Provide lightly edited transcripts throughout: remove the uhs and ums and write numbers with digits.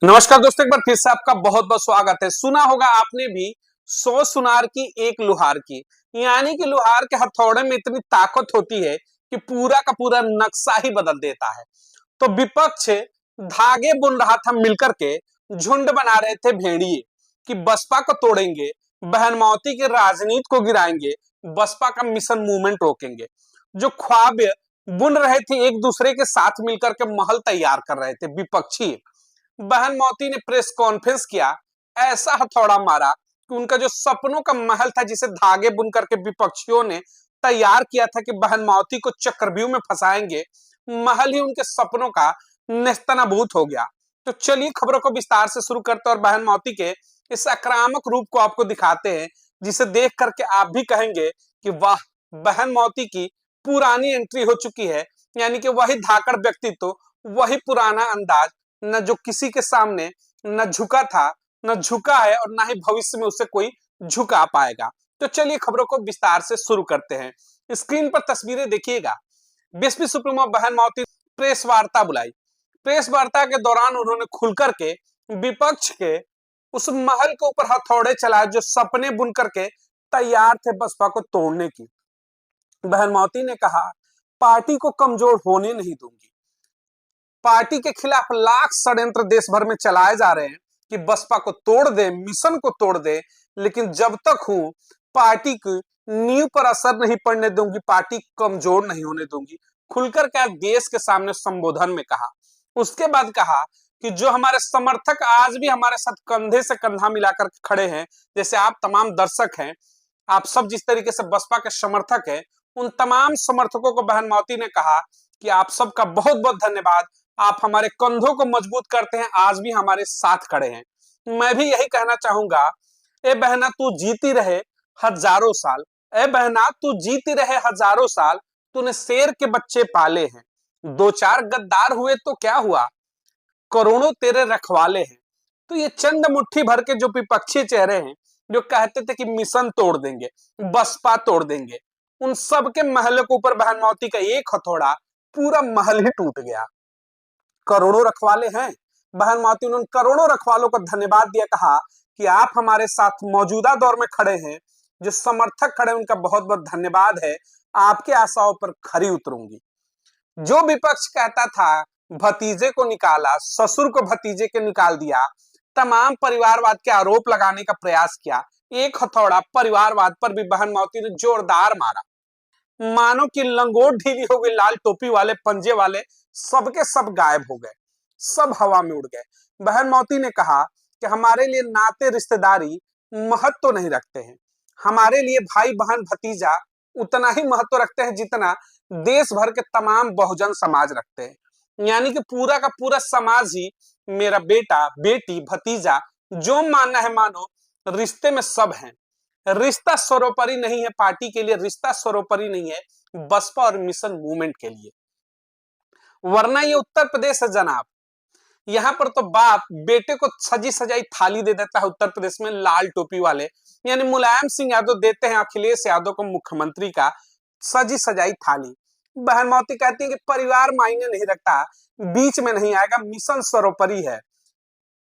नमस्कार दोस्तों, एक बार फिर से आपका बहुत बहुत स्वागत है। सुना होगा आपने भी 100 सुनार की एक लुहार की, यानी कि लुहार के हथौड़े में इतनी ताकत होती है कि पूरा का पूरा नक्शा ही बदल देता है। तो विपक्ष धागे बुन रहा था मिलकर के, झुंड बना रहे थे भेड़िए कि बसपा को तोड़ेंगे, बहनमौती की राजनीति को गिराएंगे, बसपा का मिशन मूवमेंट रोकेंगे। जो ख्वाब बुन रहे थे एक दूसरे के साथ मिलकर के महल तैयार कर रहे थे विपक्षी, बहन मौती ने प्रेस कॉन्फ्रेंस किया, ऐसा हथौड़ा मारा कि उनका जो सपनों का महल था जिसे धागे बुन करके विपक्षियों ने तैयार किया था कि बहन मौती को चक्रव्यूह में फंसाएंगे, महल ही उनके सपनों का नेस्तनाबूत हो गया। तो चलिए खबरों को विस्तार से शुरू करते हैं और बहन मौती के इस आक्रामक रूप को आपको दिखाते हैं, जिसे देख करके आप भी कहेंगे कि वाह, बहन मौती की पुरानी एंट्री हो चुकी है। यानी कि वही धाकड़ व्यक्तित्व, वही पुराना अंदाज, न जो किसी के सामने न झुका था, न झुका है और ना ही भविष्य में उसे कोई झुका पाएगा। तो चलिए खबरों को विस्तार से शुरू करते हैं। स्क्रीन पर तस्वीरें देखिएगा। बीएसपी सुप्रीमो बहन मावती प्रेस वार्ता बुलाई। प्रेस वार्ता के दौरान उन्होंने खुलकर के विपक्ष के उस महल के ऊपर हथौड़े चलाए जो सपने बुन करके तैयार थे बसपा को तोड़ने की। बहन मावती ने कहा, पार्टी को कमजोर होने नहीं दूंगी। पार्टी के खिलाफ लाख षड्यंत्र देश भर में चलाए जा रहे हैं कि बसपा को तोड़ दे, मिशन को तोड़ दे, लेकिन जब तक हूं पार्टी की नींव पर असर नहीं पड़ने दूंगी, पार्टी कमजोर नहीं होने दूंगी। खुलकर के देश के सामने संबोधन में कहा। उसके बाद कहा कि जो हमारे समर्थक आज भी हमारे साथ कंधे से कंधा मिलाकर खड़े हैं, जैसे आप तमाम दर्शक हैं, आप सब जिस तरीके से बसपा के समर्थक हैं, उन तमाम समर्थकों को बहन मावती ने कहा कि आप सबका बहुत बहुत धन्यवाद। आप हमारे कंधों को मजबूत करते हैं, आज भी हमारे साथ खड़े हैं। मैं भी यही कहना चाहूंगा, ए बहना तू जीती रहे हजारों साल, ए बहना तू जीती रहे हजारों साल, तूने शेर के बच्चे पाले हैं। दो चार गद्दार हुए तो क्या हुआ, करोड़ों तेरे रखवाले हैं। तो ये चंद मुट्ठी भर के जो विपक्षी चेहरे हैं, जो कहते थे कि मिशन तोड़ देंगे, बसपा तोड़ देंगे, उन सब के महल के ऊपर बहन मावती का एक हथौड़ा पूरा महल ही टूट गया। करोड़ों रखवाले हैं, बहन मावती उन्होंने करोड़ों रखवालों को धन्यवाद दिया, कहा कि आप हमारे साथ मौजूदा दौर में खड़े हैं। जो समर्थक खड़े उनका बहुत बहुत धन्यवाद है, आपके आशाओं पर खरी उतरूंगी। जो विपक्ष कहता था भतीजे को निकाला, ससुर को भतीजे के निकाल दिया, तमाम परिवारवाद के आरोप लगाने का प्रयास किया, एक हथौड़ा परिवारवाद पर भी बहन मावती ने जोरदार मारा। मानो कि लंगोट ढीली हो गई, लाल टोपी वाले पंजे वाले सबके सब गायब हो गए, सब हवा में उड़ गए। बहन मौती ने कहा कि हमारे लिए नाते रिश्तेदारी महत्व तो नहीं रखते हैं, हमारे लिए भाई बहन भतीजा उतना ही महत्व रखते हैं जितना देश भर के तमाम बहुजन समाज रखते हैं। यानी कि पूरा का पूरा समाज ही मेरा बेटा बेटी भतीजा, जो मानना है मानो, रिश्ते में सब है। रिश्ता सर्वोपरि नहीं है, पार्टी के लिए रिश्ता सर्वोपरि नहीं है, बसपा और मिशन मूवमेंट के लिए। वरना ये उत्तर प्रदेश है जनाब, यहाँ पर तो बाप बेटे को सजी सजाई थाली दे देता है। उत्तर प्रदेश में लाल टोपी वाले यानी मुलायम सिंह यादव देते हैं अखिलेश यादव को मुख्यमंत्री का सजी सजाई थाली। बहन मौती कहती है कि परिवार मायने नहीं रखता, बीच में नहीं आएगा, मिशन सर्वोपरि है।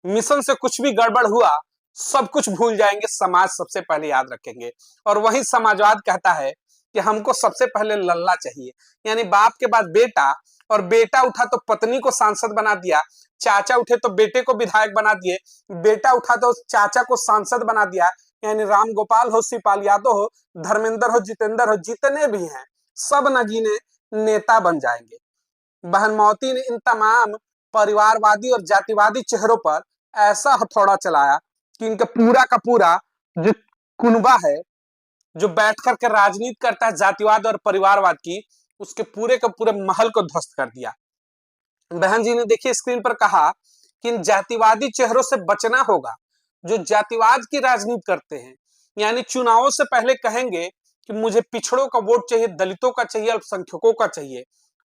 मिशन से कुछ भी गड़बड़ हुआ सब कुछ भूल जाएंगे, समाज सबसे पहले याद रखेंगे। और वही समाजवाद कहता है कि हमको सबसे पहले लल्ला चाहिए, यानी बाप के बाद बेटा, और बेटा उठा तो पत्नी को सांसद बना दिया, चाचा उठे तो बेटे को विधायक बना दिए, बेटा उठा तो चाचा को सांसद बना दिया। यानी राम गोपाल हो, शिवपाल यादव हो, धर्मेंद्र हो, जितेंद्र हो, जितने भी हैं सब नगीने नेता बन जाएंगे। बहन मौती ने इन तमाम परिवारवादी और जातिवादी चेहरों पर ऐसा हथौड़ा चलाया कि इनका पूरा का पूरा जो कुनबा है, जो बैठ करके राजनीति करता है जातिवाद और परिवारवाद की, उसके पूरे के पूरे महल को ध्वस्त कर दिया। बहन जी ने देखिए स्क्रीन पर कहा कि इन जातिवादी चेहरों से बचना होगा, जो जातिवाद की राजनीति करते हैं। यानी चुनावों से पहले कहेंगे कि मुझे पिछड़ों का वोट चाहिए, दलितों का चाहिए, अल्पसंख्यकों का चाहिए,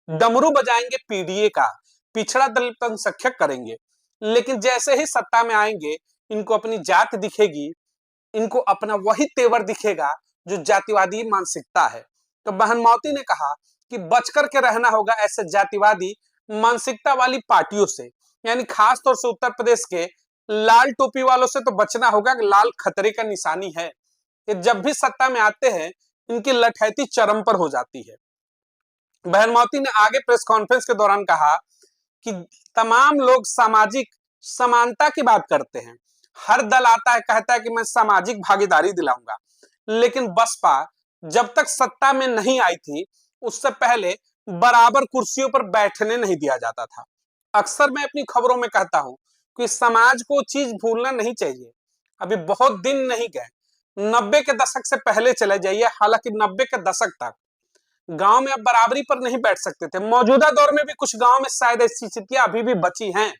डमरू बजाएंगे पीडीए का, पिछड़ा दलित अल्पसंख्यक करेंगे। लेकिन जैसे ही सत्ता में आएंगे, इनको अपनी जात दिखेगी, इनको अपना वही तेवर दिखेगा जो जातिवादी मानसिकता है। तो बहन मावती ने कहा कि बच करके रहना होगा ऐसे जातिवादी मानसिकता वाली पार्टियों से, यानी खास तौर से उत्तर प्रदेश के लाल टोपी वालों से तो बचना होगा कि लाल खतरे का निशानी है। ये जब भी सत्ता में आते हैं इनकी लठैती चरम पर हो जाती है। बहन मावती ने आगे प्रेस कॉन्फ्रेंस के दौरान कहा कि तमाम लोग सामाजिक समानता की बात करते हैं। हर दल आता है कहता है कि मैं सामाजिक भागीदारी दिलाऊंगा, लेकिन बसपा जब तक सत्ता में नहीं आई थी उससे पहले बराबर कुर्सियों पर बैठने नहीं दिया जाता था। अक्सर मैं अपनी खबरों में कहता हूं कि समाज को चीज भूलना नहीं चाहिए। अभी बहुत दिन नहीं गए, 90 के दशक से पहले चले जाइए। हालांकि 90 के दशक तक गांव में अब बराबरी पर नहीं बैठ सकते थे। मौजूदा दौर में भी कुछ गांव में शायद ऐसी स्थितियां अभी भी बची हैं।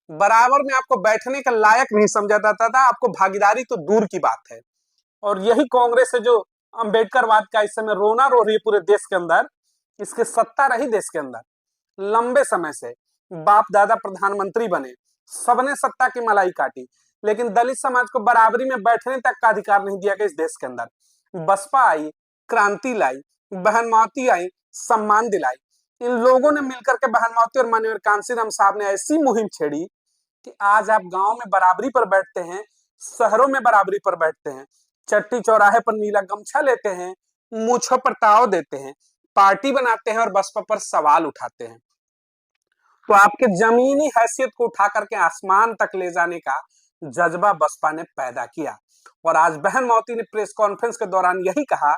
बराबर में आपको बैठने का लायक नहीं समझा जाता था, आपको भागीदारी तो दूर की बात है। और यही कांग्रेस है जो अंबेडकरवाद का इस समय रोना रो रही है पूरे देश के अंदर। इसके सत्ता रही देश के अंदर लंबे समय से, बाप दादा प्रधानमंत्री बने, सबने सत्ता की मलाई काटी, लेकिन दलित समाज को बराबरी में बैठने तक का अधिकार नहीं दिया गया इस देश के अंदर। बसपा आई, क्रांति लाई, बहन मावती आई, सम्मान दिलाई। इन लोगों ने मिलकर के बहन मावती और माननीय कांशीराम साहब ने ऐसी मुहिम छेड़ी कि आज आप गांव में बराबरी पर बैठते हैं, शहरों में बराबरी पर बैठते हैं, चट्टी चौराहे पर नीला गमछा लेते हैं, मूछों पर ताव देते हैं, पार्टी बनाते हैं और बसपा पर सवाल उठाते हैं। तो आपके जमीनी हैसियत को उठा करके आसमान तक ले जाने का जज्बा बसपा ने पैदा किया। और आज बहन मावती ने प्रेस कॉन्फ्रेंस के दौरान यही कहा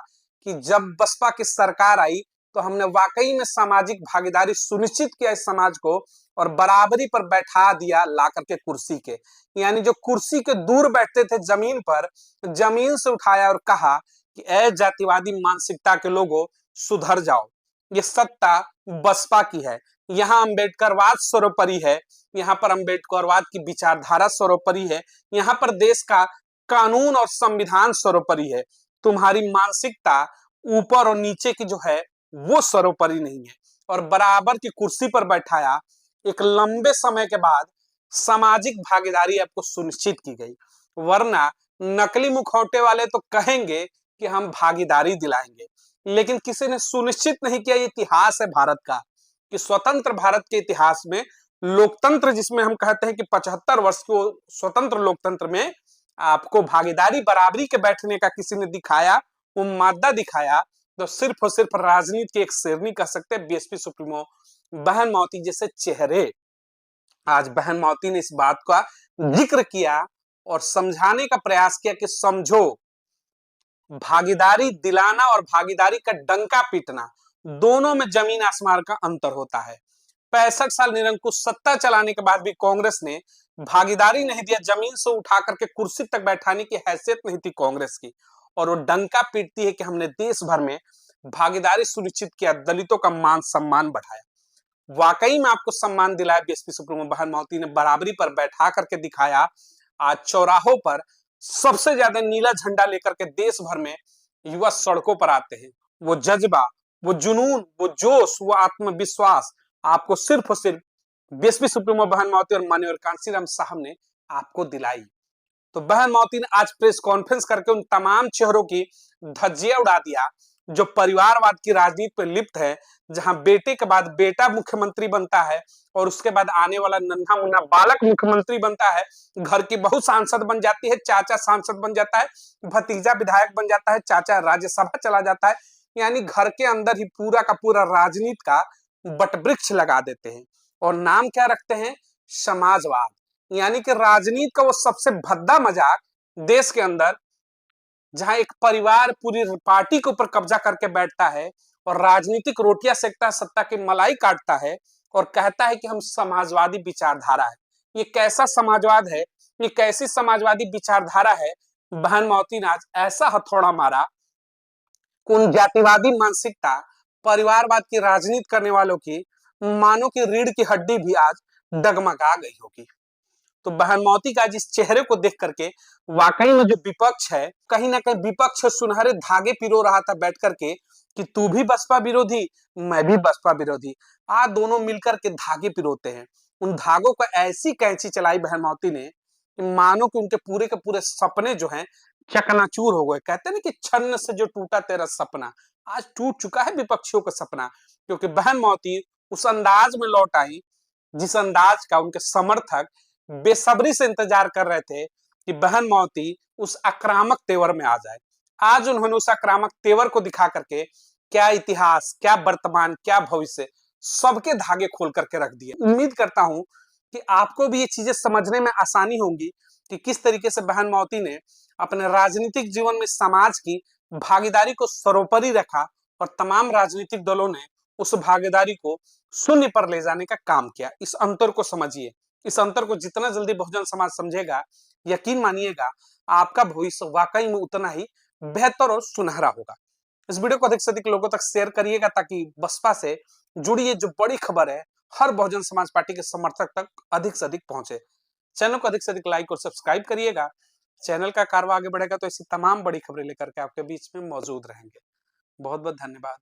कि जब बसपा की सरकार आई तो हमने वाकई में सामाजिक भागीदारी सुनिश्चित किया इस समाज को और बराबरी पर बैठा दिया ला करके कुर्सी के। यानी जो कुर्सी के दूर बैठते थे जमीन पर, जमीन से उठाया और कहा कि ए जातिवादी मानसिकता के लोगों, सुधर जाओ। ये सत्ता बसपा की है। यहाँ अंबेडकरवाद सर्वोपरि है, यहाँ पर अंबेडकरवाद की विचारधारा सर्वोपरि है, यहाँ पर देश का कानून और संविधान सर्वोपरि है। तुम्हारी मानसिकता ऊपर और नीचे की जो है वो सर्वोपरि नहीं है। और बराबर की कुर्सी पर बैठाया। एक लंबे समय के बाद सामाजिक भागीदारी आपको सुनिश्चित की गई, वरना नकली मुखौटे वाले तो कहेंगे कि हम भागीदारी दिलाएंगे, लेकिन किसी ने सुनिश्चित नहीं किया। ये इतिहास है भारत का कि स्वतंत्र भारत के इतिहास में लोकतंत्र, जिसमें हम कहते हैं कि 75 वर्ष को स्वतंत्र लोकतंत्र में आपको भागीदारी बराबरी के बैठने का किसी ने दिखाया, वो मादा दिखाया, तो सिर्फ और सिर्फ राजनीति की एक शेरनी कह सकते हैं बीएसपी सुप्रीमो बहन मावती जैसे चेहरे। आज बहन मावती ने इस बात का जिक्र किया और समझाने का प्रयास किया कि समझो, भागीदारी दिलाना और भागीदारी का डंका पीटना दोनों में जमीन आसमान का अंतर होता है। 65 साल निरंकुश सत्ता चलाने के बाद भी कांग्रेस ने भागीदारी नहीं दिया, जमीन से उठा करके कुर्सी तक बैठाने की हैसियत नहीं थी कांग्रेस की। और वो डंका पीटती है कि हमने देश भर में भागीदारी सुनिश्चित किया, दलितों का मान सम्मान बढ़ाया। वाकई में आपको सम्मान दिलाया बीएसपी सुप्रीमो बहन मावती ने, बराबरी पर बैठा करके दिखाया। आज चौराहों पर सबसे ज्यादा नीला झंडा लेकर के देश भर में युवा सड़कों पर आते हैं। वो जज्बा, वो जुनून, वो जोश, वो आत्मविश्वास आपको सिर्फ और सिर्फ बीएसपी सुप्रीमो बहन मावती और माननीय कांशीराम साहब ने आपको दिलाई। तो बहन मावती ने आज प्रेस कॉन्फ्रेंस करके उन तमाम चेहरों की धज्जियां उड़ा दिया जो परिवारवाद की राजनीति पर लिप्त है, जहां बेटे के बाद बेटा मुख्यमंत्री बनता है और उसके बाद आने वाला नन्हा मुन्ना बालक मुख्यमंत्री बनता है, घर की बहू सांसद बन जाती है, चाचा सांसद बन जाता है, भतीजा विधायक बन जाता है, चाचा राज्यसभा चला जाता है। यानी घर के अंदर ही पूरा का पूरा राजनीति का बटवृक्ष लगा देते हैं और नाम क्या रखते हैं? समाजवाद। यानी कि राजनीति का वो सबसे भद्दा मजाक देश के अंदर, जहां एक परिवार पूरी पार्टी के ऊपर कब्जा करके बैठता है और राजनीतिक रोटियां सेकता है, सत्ता की मलाई काटता है और कहता है कि हम समाजवादी विचारधारा है। ये कैसा समाजवाद है? ये कैसी समाजवादी विचारधारा है? बहन मावती ने आज ऐसा हथौड़ा मारा, उन जातिवादी मानसिकता, परिवारवाद की राजनीति करने वालों की मानो की रीढ़ की हड्डी भी आज डगमगा गई होगी। तो बहन मावती का जिस चेहरे को देख करके वाकई में जो विपक्ष है, कहीं ना कहीं विपक्ष सुनहरे धागे पिरो रहा था बैठ करके कि तू भी बसपा विरोधी, मैं भी बसपा विरोधी। आज दोनों मिलकर के धागे पिरोते हैं। उन धागों को ऐसी कैंची चलाई बहन मावती ने कि मानो कि उनके पूरे के पूरे सपने जो हैं चकनाचूर हो गए। कहते हैं ना कि छन्न से जो टूटा तेरा सपना, आज टूट चुका है विपक्षियों का सपना। क्योंकि बहन मावती उस अंदाज में लौट आई जिस अंदाज का उनके समर्थक बेसब्री से इंतजार कर रहे थे कि बहन मौती उस आक्रामक तेवर में आ जाए। आज उन्होंने उस आक्रामक तेवर को दिखा करके क्या इतिहास, क्या वर्तमान, क्या भविष्य, सबके धागे खोल करके रख दिए। उम्मीद करता हूं कि आपको भी ये चीजें समझने में आसानी होगी कि किस तरीके से बहन मौती ने अपने राजनीतिक जीवन में समाज की भागीदारी को सर्वोपरि रखा और तमाम राजनीतिक दलों ने उस भागीदारी को शून्य पर ले जाने का काम किया। इस अंतर को समझिए। इस अंतर को जितना जल्दी बहुजन समाज समझेगा, यकीन मानिएगा आपका भविष्य वाकई में उतना ही बेहतर और सुनहरा होगा। इस वीडियो को अधिक से अधिक लोगों तक शेयर करिएगा ताकि बसपा से जुड़ी ये जो बड़ी खबर है हर बहुजन समाज पार्टी के समर्थक तक अधिक से अधिक पहुंचे। चैनल को अधिक से अधिक लाइक और सब्सक्राइब करिएगा। चैनल का कारवा आगे बढ़ेगा तो ऐसी तमाम बड़ी खबरें लेकर के आपके बीच में मौजूद रहेंगे। बहुत बहुत धन्यवाद।